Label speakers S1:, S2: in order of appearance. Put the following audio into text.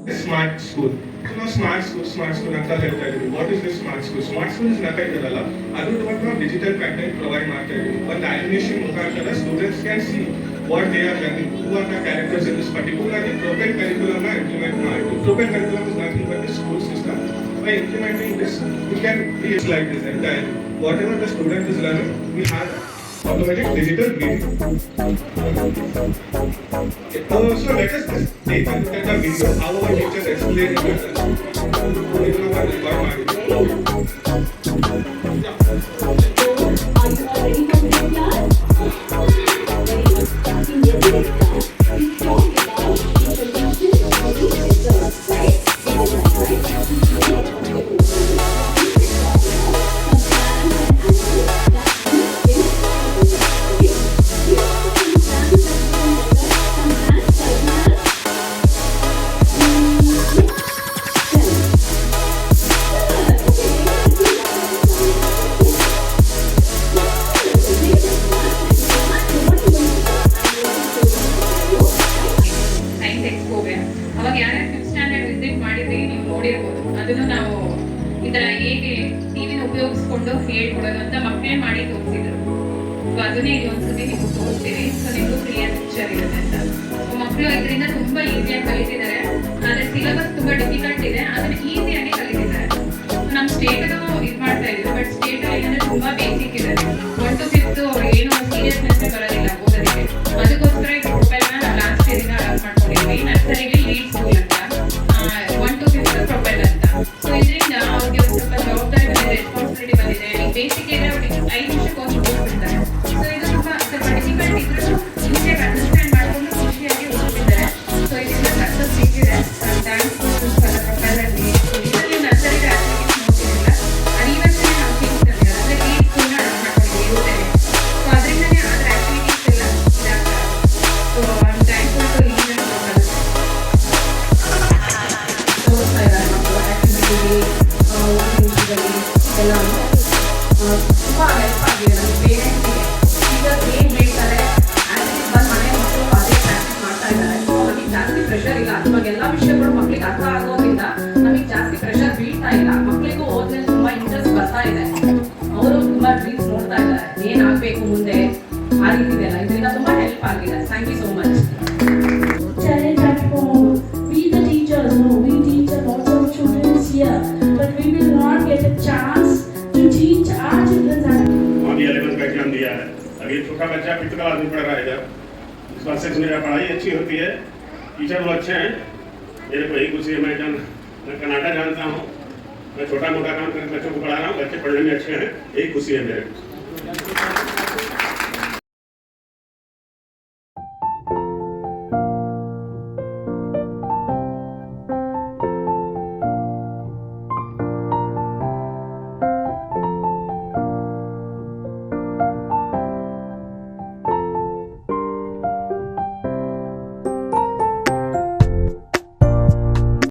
S1: Smart school. So now smart school ಅಂತ ಹೇಳ್ತಾ ಇದೀವಿ. What is this smart school? Smart school is nothing ಇರಲ್ಲ. ಅದು ನಾವು ಡಿಜಿಟಲ್ ಕಂಟೆಂಟ್ ಪ್ರೊವೈಡ್ ಮಾಡ್ತಾ ಇದೀವಿ. ಒಂದು ಆನಿಮೇಷನ್ ಮುಖಾಂತರ students can see what they are learning, who are the characters in this particularly Propel curriculum implement ಮಾಡಿ. Propel curriculum is nothing but the school system. By implementing this, we can create like this entire whatever the student is learning, we have automatic digital reading. So let us just take a look at the video how our teachers explain it to us.
S2: ಅದನ್ನು ನಾವು ಈ ತರ ಹೇಗೆ ಟಿವಿನ ಉಪಯೋಗಿಸ್ಕೊಂಡು ಹೇಳ್ಕೊಡೋದು ಅಂತ ಮಕ್ಕಳೇ ಮಾಡಿ ತೋರಿಸಿದ್ರು. ಸೊ ಅದನ್ನೇ ಒಂದ್ಸತಿ ನೀವು ತೋರಿಸ್ತೀವಿ. ಸೊ ನಿಮಗೂ ಕ್ಲಿಯರ್ ಪಿಕ್ಚರ್ ಇರುತ್ತೆ ಅಂತ. ಸೊ ಮಕ್ಕಳು ಇದರಿಂದ ತುಂಬಾ ಈಸಿಯಾಗಿ ಕಲಿತಿದ್ದಾರೆ. ಆದ್ರೆ ಸಿಲೆಬಸ್ ತುಂಬಾ ಡಿಫಿಕಲ್ಟ್ ಇದೆ, ಅದನ್ನ ಈಸಿಯಾಗಿ ಕಲಿತಿದ್ದಾರೆ. ನಮ್ಮ ಸ್ಟೇಟ್ ಇದು ಮಾಡ್ತಾ ಇದ್ರು, ಬಟ್ ಸ್ಟೇಟ್ ಏನಂದ್ರೆ ತುಂಬಾ ಬೇಸಿಕ್ ಇದೆ. 1 to 5 ಏನು ಸೀರಿಯಸ್ನೆಸ್ ಬರೋದಿಲ್ಲ ಓದೋದಕ್ಕೆ. ಅದಕ್ಕೋಸ್ಕರ ಇದು ಪ್ರೊಫೈಲ್ ನಾವು ಲಾಸ್ಟ್ ಇಯರ್ ಅಡಾಪ್ಟ್ ಮಾಡ್ಕೊಂಡಿದ್ವಿ. ನರ್ಸರಿಗೆ ಲೀಡ್ ಸ್ಕೂಲ್ ಅಂತ 1 to 5 ಪ್ರೊಫೈಲ್ ಅಂತ. ಸೊ ಇದರಿಂದ ಅವ್ರಿಗೆ ಒಂದು ಸ್ವಲ್ಪ ಜವಾಬ್ದಾರಿ ಬಂದಿದೆ, ರೆಸ್ಪಾನ್ಸಿಬಿಲಿಟಿ ಬಂದಿದೆ. ಬೇಸಿಕ್ ಏರಿಯಾ ಅವ್ರಿಗೆ 5 ನಿಮಿಷಕ್ಕೊಂದು ಓದ್ಬಿಡ್ತಾರೆ. ಸೊ ಇದು ಸ್ವಲ್ಪ ಡಿಫಿಕಲ್ಟ್ ಇದ್ರು ಈಸಿಯಾಗಿ ಅಂಡರ್ಸ್ಟ್ಯಾಂಡ್ ಮಾಡ್ಕೊಂಡು ಖುಷಿಯಾಗಿ ಓದ್ತಿದ್ದಾರೆ. ಸೊ ಇದರಿಂದ ಸಕ್ಸಸ್ ಸಿಕ್ಕಿದೆ. ಥ್ಯಾಂಕ್ಸ್ ಪ್ರೊಫೈಲ್ ಅಲ್ಲಿ ಇದರಲ್ಲಿ ನರ್ಸರಿಗೆ ಆಕ್ಟಿವಿಟೀಸ್ ನೋಡ್ತಿರಲಿಲ್ಲ, ಅದು ಇವತ್ತೇ ನಾವು ಸಿಗ್ತಾರೆ ಅಂದರೆ ಲೀಡ್ ಸ್ಕೂಲ್ನ ಅಡಾಪ್ಟ್ ಮಾಡ್ಕೊಂಡಿದ್ದೀವಿ ಇರುತ್ತೆ. ಸೊ ಅದರಿಂದನೇ ಅದರ ಆಕ್ಟಿವಿಟೀಸ್ ಎಲ್ಲ ಇದಾಗ್ತಾರೆ. So I am thankful to lead and profile. ತೋರಿಸ್ತಾ ಇದ್ದಾರೆ ಮಕ್ಕಳು ಆಕ್ಟಿವಿಟಿಲಿ ಎಲ್ಲ ತುಂಬ ಹೆಲ್ಪ್ ಆಗಿದೆ ನಮಗೆ ಪೇರೆಂಟ್ಸಿಗೆ. ಟೀಚರ್ಸ್ ಏನು ಹೇಳ್ತಾರೆ ಆಕ್ಟಿವಿಟೀಸ್ ಬಂದು ಮನೆ ಮಕ್ಕಳು ಅದೇ ಪ್ರಾಕ್ಟೀಸ್ ಮಾಡ್ತಾ ಇದ್ದಾರೆ. ಸೊ ನಮಗೆ ಜಾಸ್ತಿ ಪ್ರೆಷರ್ ಇಲ್ಲ. ಇವಾಗೆಲ್ಲ ವಿಷಯಗಳು ಮಕ್ಕಳಿಗೆ ಅರ್ಥ ಆಗೋದ್ರಿಂದ ನಮಗೆ ಜಾಸ್ತಿ ಪ್ರೆಷರ್ ಬೀಳ್ತಾ ಇಲ್ಲ. ಮಕ್ಕಳಿಗೂ ಓದ್ಮೇಲೆ ತುಂಬ ಇಂಟ್ರೆಸ್ಟ್ ಬರ್ತಾ ಇದೆ. ಅವರು ತುಂಬ ಡ್ರೀಮ್ಸ್ ನೋಡ್ತಾ ಇದ್ದಾರೆ, ಏನಾಗಬೇಕು ಮುಂದೆ ಆ ರೀತಿ ಇದೆಲ್ಲ. ಇದರಿಂದ ತುಂಬ ಹೆಲ್ಪ್ ಆಗಿದೆ. Thank you so much.
S3: Challenge at home. We the teachers know we teach a lot of children here, but we will not get a chance to teach our children.
S4: अभी 11th का exam दिया है. अभी छोटा बच्चा 5th class में पढ़ रहा है इधर. इस बात से मेरा पढ़ाई अच्छी होती है, टीचर वो अच्छे हैं. मेरे को यही खुशी है. मैं कनाडा जानता हूँ, मैं छोटा मोटा काम करके बच्चों को पढ़ा रहा हूँ. बच्चे पढ़ने में अच्छे हैं, यही खुशी है मेरे को.